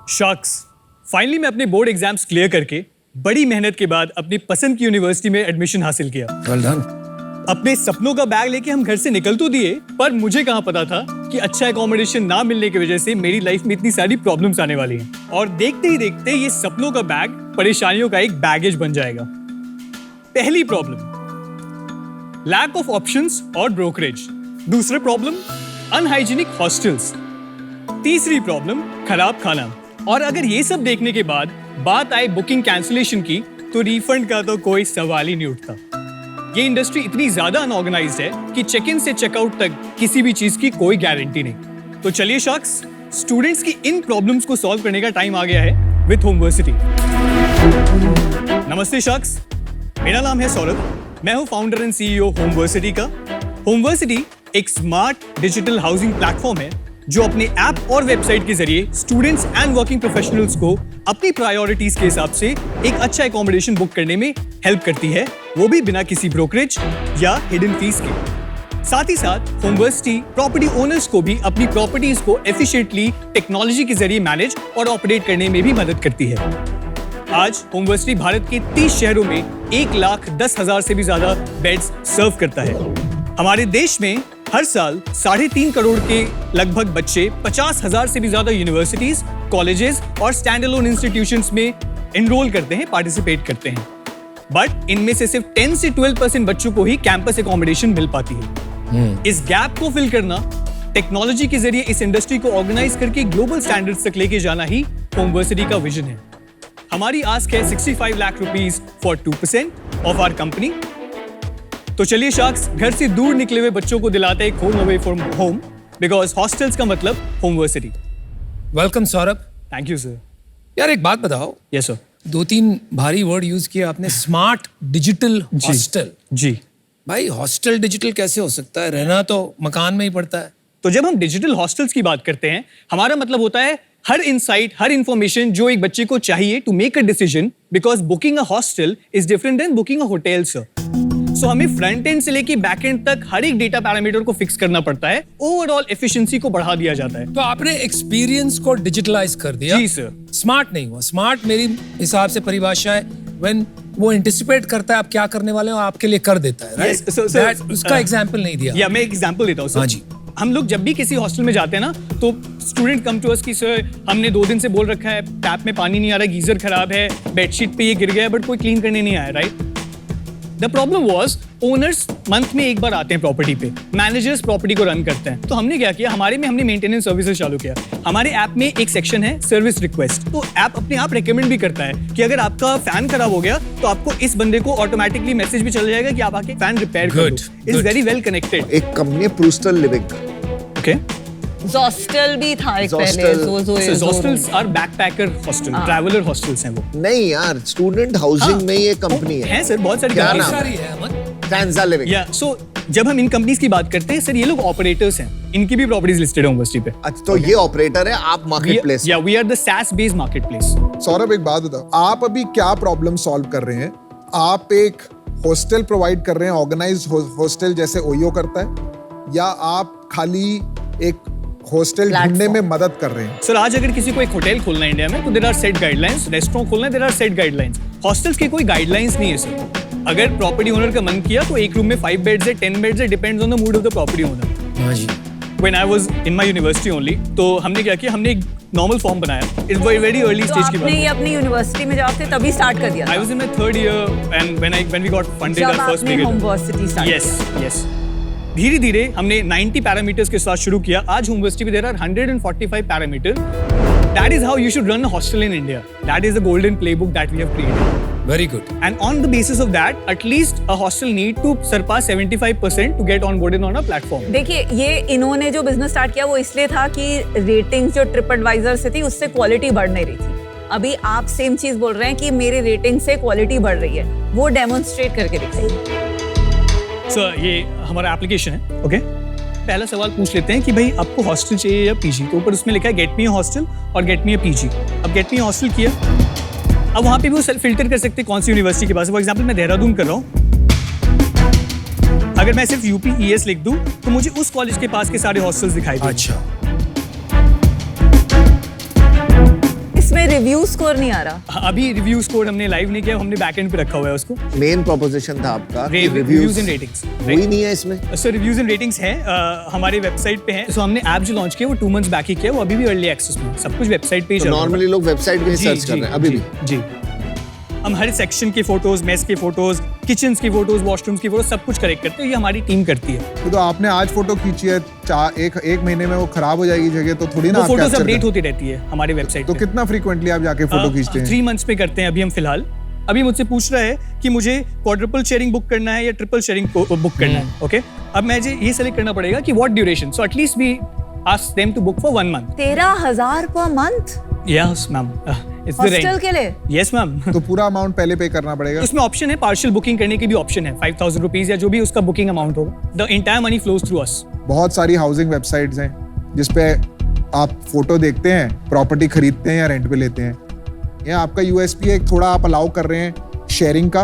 Shocks, finally मैं अपने board exams clear करके बड़ी मेहनत के बाद अपनी पसंद की यूनिवर्सिटी में एडमिशन हासिल किया। Well done. अपने सपनों का बैग लेके हम घर से निकल तो दिए, पर मुझे कहाँ पता था कि अच्छा एकोमोडेशन ना मिलने की वजह से मेरी लाइफ में इतनी सारी प्रॉब्लम्स आने वाली हैं। और देखते ही देखते ये सपनों का बैग परेशानियों का एक बैगेज बन जाएगा। पहली प्रॉब्लम, लैक ऑफ ऑप्शंस और ब्रोकरेज। दूसरा प्रॉब्लम, अनहाइजीनिक हॉस्टल्स। तीसरी प्रॉब्लम, खराब खाना। और अगर ये सब देखने के बाद बात आए बुकिंग कैंसिलेशन की, तो रिफंड का तो कोई सवाल ही नहीं उठता। ये इंडस्ट्री इतनी ज्यादा अनऑर्गेनाइज्ड है कि चेक इन से चेकआउट तक किसी भी चीज की कोई गारंटी नहीं। तो चलिए शॉक्स, स्टूडेंट्स की इन प्रॉब्लम्स को सॉल्व करने का टाइम आ गया है विद होमवर्सिटी। नमस्ते शॉक्स, मेरा नाम है सौरभ। मैं हूं फाउंडर एंड सीईओ होमवर्सिटी का। होमवर्सिटी एक स्मार्ट डिजिटल हाउसिंग प्लेटफॉर्म है जो अपने ऐप और वेबसाइट के जरिए स्टूडेंट्स एंड वर्किंग प्रोफेशनल्स को अपनी प्रायोरिटीज के हिसाब से एक अच्छा एकोमोडेशन बुक करने में हेल्प करती है, वो भी बिना किसी ब्रोकरेज या हिडन फीस के। साथ ही साथ होमवर्सिटी प्रॉपर्टी ओनर्स को भी अपनी प्रॉपर्टीज को एफिशिएंटली टेक्नोलॉजी के जरिए मैनेज और ऑपरेट करने में भी मदद करती है। आज होमवर्सिटी भारत के 30 शहरों में 1,10,000 से भी ज्यादा बेड्स सर्व करता है। हमारे देश में हर साल 3.5 करोड़ के लगभग बच्चे 50,000 से भी ज्यादा यूनिवर्सिटीज, कॉलेजेस और स्टैंड अलोन इंस्टीट्यूशंस में एनरोल करते हैं, पार्टिसिपेट करते हैं। बट इनमें से सिर्फ 10 से 12% बच्चों को ही कैंपस एकोमोडेशन मिल पाती है। इस गैप को फिल करना, टेक्नोलॉजी के जरिए इस इंडस्ट्री को ऑर्गेनाइज करके ग्लोबल स्टैंडर्ड्स तक लेके जाना ही होमवर्सिटी का विजन है। हमारी आस्क है 65 lakh rupees for 2% of our company. तो चलिए शॉक्स, घर से दूर निकले हुए बच्चों को दिलाते हैं home away from home, because hostels का मतलब Homeversity. Welcome Saurabh. Thank you sir. यार एक बात बताओ। Yes sir. 2-3 भारी वर्ड यूज किया आपने, स्मार्ट डिजिटल हॉस्टल। जी भाई हॉस्टल डिजिटल कैसे हो सकता है? रहना तो मकान में ही पड़ता है। तो जब हम डिजिटल हॉस्टल्स की बात करते हैं, हमारा मतलब होता है हर इनसाइट, हर इंफॉर्मेशन जो एक बच्चे को चाहिए to make a decision, because booking a hostel is different than booking a hotel sir. So हमें फ्रंट एंड से लेके बैक एंड तक हर एक डेटा पैरामीटर को फिक्स करना पड़ता है। ओवरऑल एफिशिएंसी को बढ़ा दिया जाता है। तो आपने एक्सपीरियंस को डिजिटलाइज कर दिया। जी सर। स्मार्ट नहीं हुआ। स्मार्ट मेरी हिसाब से परिभाषा है व्हेन वो एंटिसिपेट करता है आप क्या करने वाले हो, आपके लिए कर देता है, राइट? Yes, उसका एग्जांपल नहीं दिया। या मैं एक एग्जांपल देता हूँ सर। हाँ जी। हम लोग जब भी किसी हॉस्टल में जाते हैं ना, तो स्टूडेंट कम टू अस कि सर हमने 2 दिन से बोल रखा है टैप में पानी नहीं आ रहा, गीजर खराब है, बेडशीट पे ये गिर गया, बट कोई क्लीन करने नहीं आया, right? The problem was owners month में एक बार आते हैं प्रॉपर्टी पे, मैनेजर्स प्रॉपर्टी को रन करते हैं। तो हमने क्या किया, हमने मेंटेनेंस सर्विसेज चालू किया। हमारे ऐप में एक सेक्शन है सर्विस रिक्वेस्ट। तो ऐप अपने आप रेकमेंड भी करता है कि अगर आपका फैन खराब हो गया तो आपको इस बंदे को ऑटोमेटिकली मैसेज भी चल जाएगा कि आप आके फैन रिपेयर कर दो। It's very well connected. एक कंपनी प्रूस्टल लिविंग। ओके। हॉस्टल भी था एक पहले। Hostels are backpacker hostel, traveller hostels हैं वो। नहीं यार, स्टूडेंट हाउसिंग में ये कंपनी है सर, बहुत सारी क्या companies नाम है? कैंजा लिविंग। या सो जब हम इन कंपनीज की बात करते हैं सर, ये लोग ऑपरेटर्स हैं, इनकी भी प्रॉपर्टीज लिस्टेड है यूनिवर्सिटी पे। अच्छा, तो ये ऑपरेटर है, आप मार्केट प्लेस। या we are the SaaS based marketplace. Saurabh एक बात बताओ, आप अभी क्या प्रॉब्लम सॉल्व कर रहे हैं? आप एक हॉस्टल प्रोवाइड कर रहे हैं, ऑर्गेनाइज्ड हॉस्टल जैसे ओयो करता है, या आप खाली एक हॉस्टल ढूंढने में मदद कर रहे हैं? सर आज अगर किसी को एक होटल खोलना है इंडिया में, तो there are set guidelines. Restaurant खोलना है, there are set guidelines. Hostels की कोई गाइडलाइंस नहीं है सर। अगर प्रॉपर्टी ओनर का मन किया तो एक रूम में 5 बेड्स है, 10 बेड्स है, depends on the mood off the property owner. हाँ जी। When I was in my university only, तो हमने क्या किया, हमने एक नॉर्मल फॉर्म बनाया। It's very early तो stage की बात आपने ये अपनी यूनिवर्सिटी में जब थे तभी स्टार्ट कर दिया था? I was in my 3rd year and when we got funded our first big Homeversity start yes धीरे धीरे हमने 90 पैरामीटर्स के साथ शुरू किया। आज होमवर्सिटी में there are 145 parameter. That is how you should run a hostel in India. That is the golden playbook that we have created. Very good. And on the basis of that, at least a hostel need to surpass 75% to get onboarded on our platform. देखिए, ये इन्होंने जो business start किया वो इसलिए था कि ratings जो ट्रिप एडवाइजर से थी उससे क्वालिटी बढ़ नहीं रही थी। अभी आप सेम चीज बोल रहे हैं कि मेरे रेटिंग से क्वालिटी बढ़ रही है, वो डेमोन्स्ट्रेट करके दिखाइए। सर ये हमारा एप्लीकेशन है। ओके, पहला सवाल पूछ लेते हैं कि भाई आपको हॉस्टल चाहिए या पीजी। तो ऊपर उसमें लिखा है गेट मी हॉस्टल और गेट मी अ पीजी। अब गेट मी हॉस्टल किया, अब वहाँ पे भी वो सेल्फ फिल्टर कर सकते हैं कौन सी यूनिवर्सिटी के पास है। फॉर एग्जाम्पल मैं देहरादून कर रहा हूँ, अगर मैं सिर्फ UP-ES लिख दूं तो मुझे उस कॉलेज के पास के सारे हॉस्टल्स दिखाई देंगे। अच्छा। रिव्यू स्कोर नहीं आ रहा। अभी रिव्यू स्कोर हमने लाइव नहीं किया, हमने बैक एंड पे रखा हुआ है उसको। मेन प्रोपोजिशन था आपका रिव्यूज एंड रेटिंग्स वही नहीं है इसमें। सर रिव्यूज एंड रेटिंग्स है हमारे वेबसाइट पे है। तो हमने ऐप जो लॉन्च किया वो 2 मंथ्स बैक ही किया, वो अभी भी अर्ली एक्सेस में, सब कुछ वेबसाइट पे ही चल रहा है। नॉर्मली लोग वेबसाइट पे सर्च कर रहे हैं अभी भी। जी, हम हर सेक्शन की फोटोज, मेस की फोटोज, किचन्स की फोटोज, वॉशरूम्स की फोटोज सब कुछ कलेक्ट करते हैं, ये हमारी टीम करती है। तो आपने आज फोटो खींची है, एक महीने में वो खराब हो जाएगी जगह, तो थोड़ी ना वो फोटोज अपडेट होती रहती है हमारे वेबसाइट तो पे। कितना फ्रीक्वेंटली आप जाके फोटो खींचते हैं? 3 मंथ्स पे करते हैं अभी हम फिलहाल। अभी मुझसे पूछ रहा है कि मुझे क्वाड्रुपल शेयरिंग बुक करना है या ट्रिपल शेयरिंग बुक करना है। ओके, अब मुझे ये सेलेक्ट करना पड़ेगा कि what duration, so at least we ask them to book for 1 month. 13,000 per month yes ma'am, it's the hostel rent. के लिए? Yes ma'am. तो पूरा अमाउंट पहले पे करना पड़ेगा? उसमें ऑप्शन है, पार्शियल बुकिंग करने की भी ऑप्शन है, 5,000 रुपीज या जो भी उसका बुकिंग अमाउंट होगा। The entire money flows through us. बहुत सारी हाउसिंग वेबसाइट्स हैं जिसपे आप फोटो देखते हैं, प्रॉपर्टी खरीदते हैं या रेंट पे लेते हैं। या आपका यूएसपी है, थोड़ा आप अलाउ कर रहे हैं शेयरिंग का,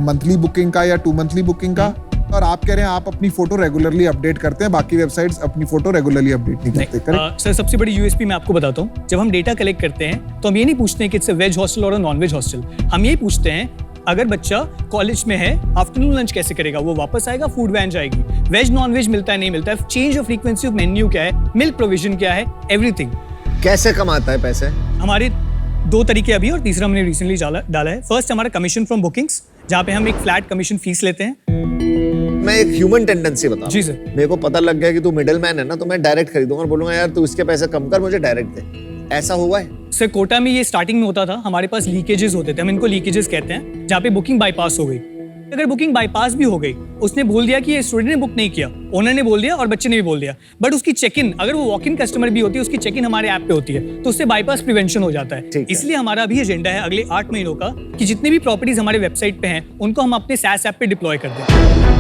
मंथली बुकिंग का या 2 मंथली बुकिंग का, और आप कह रहे हैं आप अपनी फोटो रेगुलरली अपडेट करते हैं, बाकी वेबसाइट्स अपनी फोटो रेगुलरली अपडेट नहीं करते। करेक्ट? सर सबसे बड़ी यूएसपी मैं आपको बताता हूँ, जब हम डेटा कलेक्ट करते हैं तो हम ये नहीं पूछते हैं कि इट्स अ वेज हॉस्टल और नॉन वेज हॉस्टल। हम ये पूछते हैं अगर बच्चा कॉलेज में है, आफ्टरनून लंच कैसे करेगा, वो वापस आएगा, फूड वैन जाएगी, वेज नॉन वेज मिलता है नहीं मिलता है, change of frequency of menu क्या है, मिल्क प्रोविजन क्या है, एवरीथिंग। कैसे कमाता है पैसे? हमारे 2 तरीके अभी और तीसरा हमने रिसेंटली डाला है। फर्स्ट हमारा कमीशन फ्रॉम बुकिंग्स, जहाँ पे हम एक फ्लैट कमीशन फीस लेते हैं। मैं एक ह्यूमन टेंडेंसी बता जी सर। मेरे को पता लग गया कि तू मिडिल मैन है ना, तो मैं डायरेक्ट खरीदूंगा और बोलूंगा यार तू इसके पैसे कम कर, मुझे डायरेक्ट दे। ऐसा हुआ है? सर कोटा में ये स्टार्टिंग में होता था, हमारे पास लीकेजेस होते थे, हम इनको लीकेजेस कहते हैं, जहाँ पे बुकिंग बाईपास हो गई। अगर बुकिंग बाईपास भी हो गई, उसने बोल दिया कि ये स्टूडेंट ने बुक नहीं किया, ओनर ने बोल दिया और बच्चे ने भी बोल दिया, बट उसकी चेक इन, अगर वो वॉक इन कस्टमर भी होती है, उसकी चेक इन हमारे ऐप पे होती है, तो उससे बाईपास प्रिवेंशन हो जाता है। इसलिए हमारा भी एजेंडा है अगले 8 महीनों का कि जितने भी प्रॉपर्टीज हमारे वेबसाइट पे हैं उनको हम अपने SaaS ऐप पे डिप्लॉय कर दें।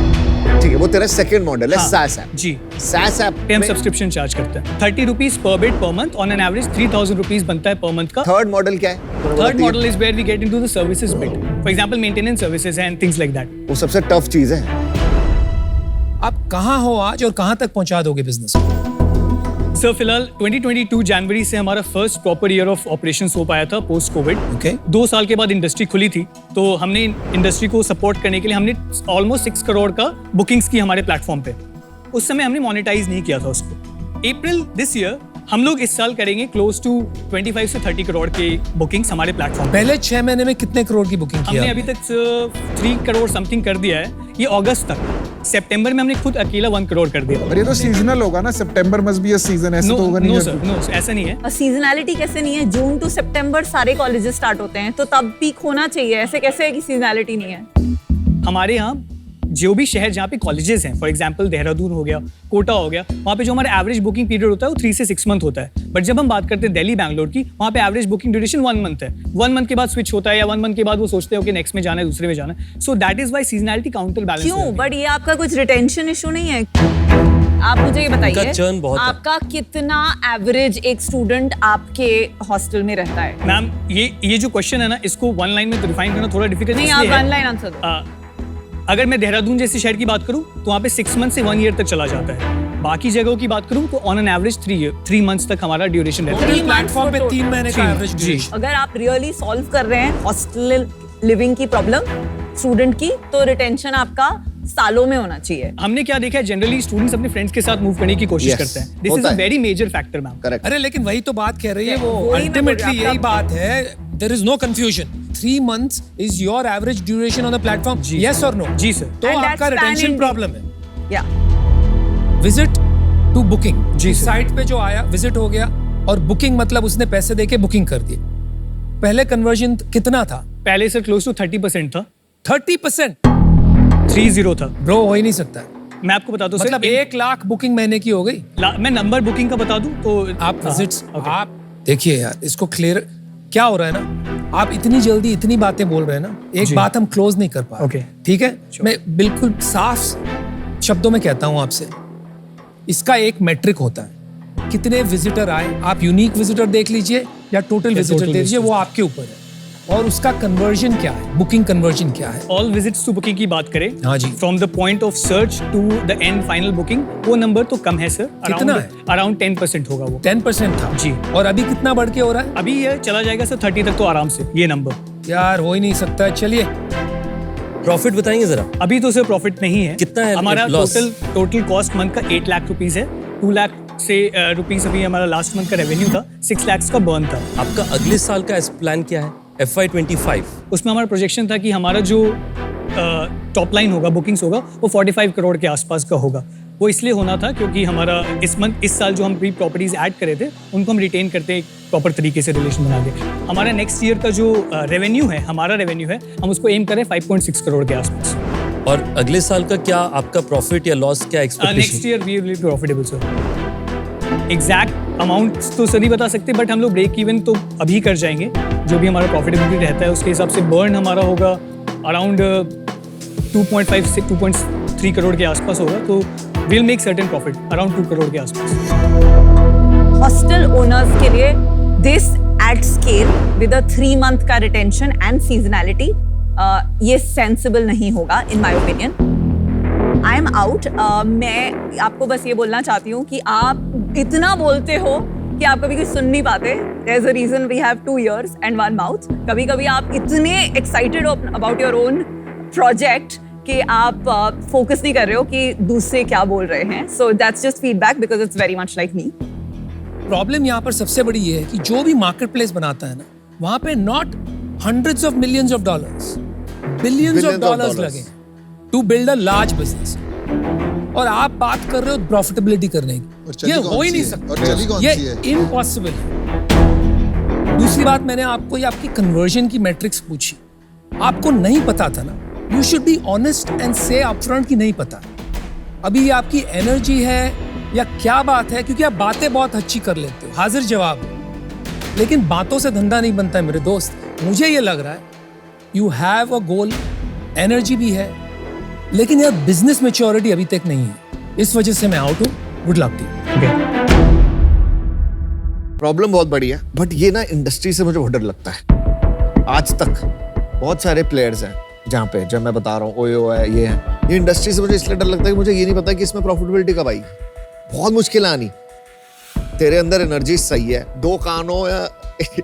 ठीक है, वो तेरा सेकंड मॉडल है SaaS ऐप। जी, SaaS ऐप पे हम सब्सक्रिप्शन चार्ज करते हैं 30 rupees per bed per month, on an average 3,000 rupees बनता है पर मंथ का। थर्ड मॉडल क्या है? Third model is where we get into the services bit, for example maintenance services and things like that. वो सबसे tough चीज है। आप कहाँ हो आज और कहाँ तक पहुंचा दोगे बिजनेस? सर फिलहाल 2022 जनवरी से हमारा first proper year of operations हो पाया था पोस्ट कोविड। ओके। 2 साल के बाद इंडस्ट्री खुली थी, तो हमने इंडस्ट्री को सपोर्ट करने के लिए हमने ऑलमोस्ट 6 करोड़ का बुकिंग्स की हमारे प्लेटफॉर्म पे। उस समय हमने मोनेटाइज नहीं किया था उसको। अप्रैल दिस ईयर हम लोग इस साल करेंगे क्लोज टू 25 से 30 करोड़ के बुकिंग्स हमारे प्लेटफॉर्म। पहले 6 महीने में कितने करोड़ की बुकिंग किया? हमने अभी तक 3 करोड़ समथिंग कर दिया है, ये अगस्त तक। सितंबर में हमने खुद अकेला 1 करोड़ कर दिया। और ये तो सीजनल होगा ना, सितंबर मस्ट बी अ सीजन, ऐसे तो होगा नहीं। नो सर, नो ऐसा नहीं है। सीजनैलिटी कैसे नहीं है? जून टू सितंबर सारे कॉलेजेस स्टार्ट होते हैं, तो तब पीक होना चाहिए, ऐसे कैसे है कि सीजनैलिटी नहीं है? हमारे यहाँ जो भी शहर जहाँ पे कॉलेजेस हैं, फॉर एग्जांपल देहरादून हो गया, कोटा हो गया, वहाँ पे जो हमारा एवरेज बुकिंग पीरियड होता है वो 3 से 6 मंथ होता है। बट जब हम बात करते हैं दिल्ली बैंगलोर की, वहाँ पे एवरेज बुकिंग ड्यूरेशन 1 मंथ है। 1 मंथ के बाद स्विच होता है या 1 मंथ के बाद वो सोचते हो कि नेक्स्ट में जाना है, दूसरे में जाना है। So that is why seasonality counterbalance. क्यों? बट ये आपका कुछ रिटेंशन इशू नहीं है? आप मुझे ये बताइए, churn बहुत है। आपका कितना एवरेज एक स्टूडेंट आपके हॉस्टल में रहता है? मैम ये जो क्वेश्चन है ना, इसको 1 लाइन में डिफाइन करना थोड़ा डिफिकल्ट नहीं, आप 1 लाइन आंसर दो। अगर मैं देहरादून जैसे शहर की बात करूं तो वहाँ पे 6 मंथ से 1 ईयर तक चला जाता है। बाकी जगहों की बात करूं तो ऑन एन एवरेज 3 मंथ्स तक हमारा ड्यूरेशन रहता है। प्लेटफॉर्म पे 3 महीने का एवरेज ड्यूरेशन। अगर आप रियली सॉल्व कर रहे हैं हॉस्टल लिविंग की प्रॉब्लम स्टूडेंट की, तो रिटेंशन आपका सालों में होना चाहिए। हमने क्या देखा है, जनरली स्टूडेंट्स अपने फ्रेंड्स के साथ मूव करने की कोशिश Yes, करते हैं। दिस इज होता अ है। Very major factor ma'am. Correct. अरे लेकिन वही तो बात कह रही है वो, वही मैं बोल रही अल्टीमेटली हूँ, यही आपका- बात है। There is no confusion. 3 months is your average duration on the platform, yes और नो? जी सर। तो And आपका that's रिटेंशन pan-India. प्रॉब्लम है। या विजिट टू बुकिंग, जी सर। साइट पे जो आया विजिट हो गया, और बुकिंग मतलब उसने पैसे देके बुकिंग कर दी। पहले कन्वर्जन कितना था? पहले सर क्लोज टू 30% था। 30%? 30 था। ब्रो हो ही नहीं सकता। मैं आपको बता दूं सर, मतलब 1 लाख बुकिंग महीने की हो गई। मैं नंबर बुकिंग का बता दूं तो आप विजिट्स, okay. आप देखिए यार, इसको क्लियर क्या हो रहा है ना, आप इतनी जल्दी इतनी बातें बोल रहे हैं ना, एक बात हम क्लोज नहीं कर पा रहे। Okay. ठीक है, मैं बिल्कुल साफ शब्दों में कहता हूं आपसे, इसका एक मैट्रिक होता है, कितने विजिटर आए। आप यूनिक विजिटर देख लीजिए या टोटल विजिटर देख लीजिए, वो आपके ऊपर है। और उसका कन्वर्जन क्या है, बुकिंग कन्वर्जन क्या है? ऑल विजिट्स टू बुकिंग की बात करें, हाँ जी। From the point of search to the end final booking, वो नंबर तो कम है सर। कितना है? अराउंड 10% होगा वो। 10% था जी। और अभी कितना बढ़ के हो रहा है? अभी ये चला जाएगा सर 30 तक तो आराम से ये नंबर। यार हो ही नहीं सकता है। चलिए प्रॉफिट बताएंगे जरा। अभी तो सर प्रॉफिट नहीं है। कितना है हमारा loss? टोटल कॉस्ट मंथ का 8 लाख रुपीज है। 2 लाख से रुपीज अभी हमारा लास्ट मंथ का रेवेन्यू था, 6 लाख का बर्न था। आपका अगले साल का प्लान क्या है? FY25 उसमें हमारा प्रोजेक्शन था कि हमारा जो टॉप लाइन होगा, बुकिंग्स होगा, वो 45 करोड़ के आसपास का होगा। वो इसलिए होना था क्योंकि हमारा इस साल जो हम प्री प्रॉपर्टीज ऐड करे थे उनको हम रिटेन करते हैं प्रॉपर तरीके से रिलेशन बना के। हमारा नेक्स्ट ईयर का जो रेवेन्यू है, हमारा रेवेन्यू है, हम उसको एम करें 5.6 करोड़ के आसपास। और अगले साल का क्या आपका प्रॉफिट या लॉस क्या next expectation? Year we will be profitable sir. Exact amount तो सर नहीं बता सकते, बट हम लोग ब्रेक इवन तो अभी कर जाएंगे। जो भी हमारा प्रॉफिटेबिलिटी रहता है उसके हिसाब से बर्न हमारा होगा अराउंड 2.5 से 2.3 करोड़ के आसपास होगा। तो will make certain profit around 2 crore के आसपास। हॉस्टल ओनर्स के लिए this at scale with a 3 month का रिटेंशन एंड सीजनैलिटी ये सेंसिबल नहीं होगा in my opinion. I am out. मैं आपको बस ये बोलना चाहती हूँ कि आप इतना बोलते हो कि आप कभी सुन नहीं पाते। There is a reason we have 2 ears and 1 mouth। कभी कभी आप इतने एक्साइटेड हो अबाउट योर ओन प्रोजेक्ट कि आप फोकस नहीं कर रहे हो कि दूसरे क्या बोल रहे हैं। So that's just feedback because it's very much like me. Problem यहाँ पर सबसे बड़ी ये है कि जो भी मार्केट प्लेस बनाता है ना, वहां पे not hundreds of millions of dollars, billions of dollars लगे to build a large business. और आप बात कर रहे हो प्रॉफिटेबिलिटी करने की, ये हो ही नहीं सकता, ये इम्पॉसिबल है। दूसरी बात, मैंने आपको ये आपकी कन्वर्जन की मैट्रिक्स पूछी, आपको नहीं पता था ना। You should be honest and से अपफ्रंट कि नहीं पता। अभी ये आपकी एनर्जी है या क्या बात है? क्योंकि आप बातें बहुत अच्छी कर लेते हो, हाजिर जवाब है, लेकिन बातों से धंधा नहीं बनता है मेरे दोस्त। मुझे ये लग रहा है you have a goal, energy भी है, लेकिन यार बिजनेस मैच्योरिटी अभी तक नहीं है। इस वजह से मैं आउट हूं। Good luck to you. Problem बहुत बड़ी है, बट ये ना इंडस्ट्री से मुझे बहुत डर लगता है। आज तक बहुत सारे प्लेयर्स हैं जहाँ पे, जब मैं बता रहा हूँ ओयो है, ये इंडस्ट्री से मुझे इसलिए डर लगता है कि मुझे ये नहीं पता कि इसमें प्रॉफिटेबिलिटी कब आई। बहुत मुश्किल आनी। तेरे अंदर एनर्जी सही है, 2 कान हो या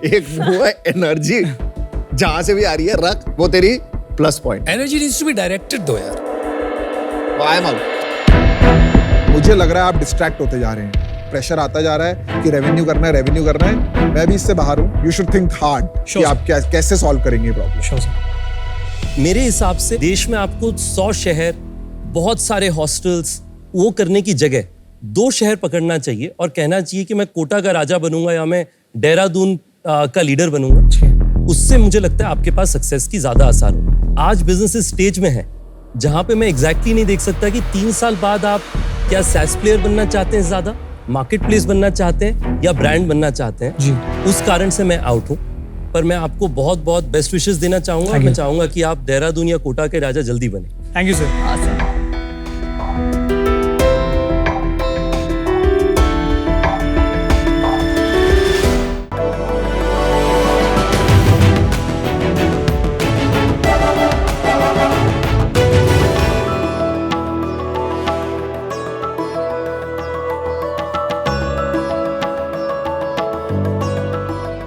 1 मुंह है, एनर्जी जहां से भी आ रही है रख, वो तेरी plus point. Energy needs to be directed दो यार। I am out. मुझे लग रहा है आप डिस्ट्रैक्ट होते जा रहे हैं। प्रेशर आता जा रहा है कि रेवेन्यू करना है, रेवेन्यू करना है। मैं भी इससे बाहर हूँ। यू शुड थिंक हार्ड कि आप कैसे सॉल्व करेंगे प्रॉब्लम। Sure sir. मेरे हिसाब से देश में आपको 100 शहर, बहुत सारे हॉस्टल्स, वो करने की जगह 2 शहर पकड़ना चाहिए और कहना चाहिए कि मैं कोटा का राजा बनूंगा या मैं देहरादून का लीडर बनूंगा। उससे मुझे लगता है आपके पास सक्सेस की ज्यादा आसार हो। आज बिजनेस इस स्टेज में है जहां पे मैं एग्जैक्टली नहीं देख सकता कि 3 साल बाद आप क्या सैस प्लेयर बनना चाहते हैं, ज्यादा मार्केट प्लेस बनना चाहते हैं या ब्रांड बनना चाहते हैं। जी। उस कारण से मैं आउट हूं। पर मैं आपको बहुत बहुत बेस्ट विशेस देना चाहूंगा। मैं चाहूंगा कि आप देहरादून या कोटा के राजा जल्दी बने। Thank you sir.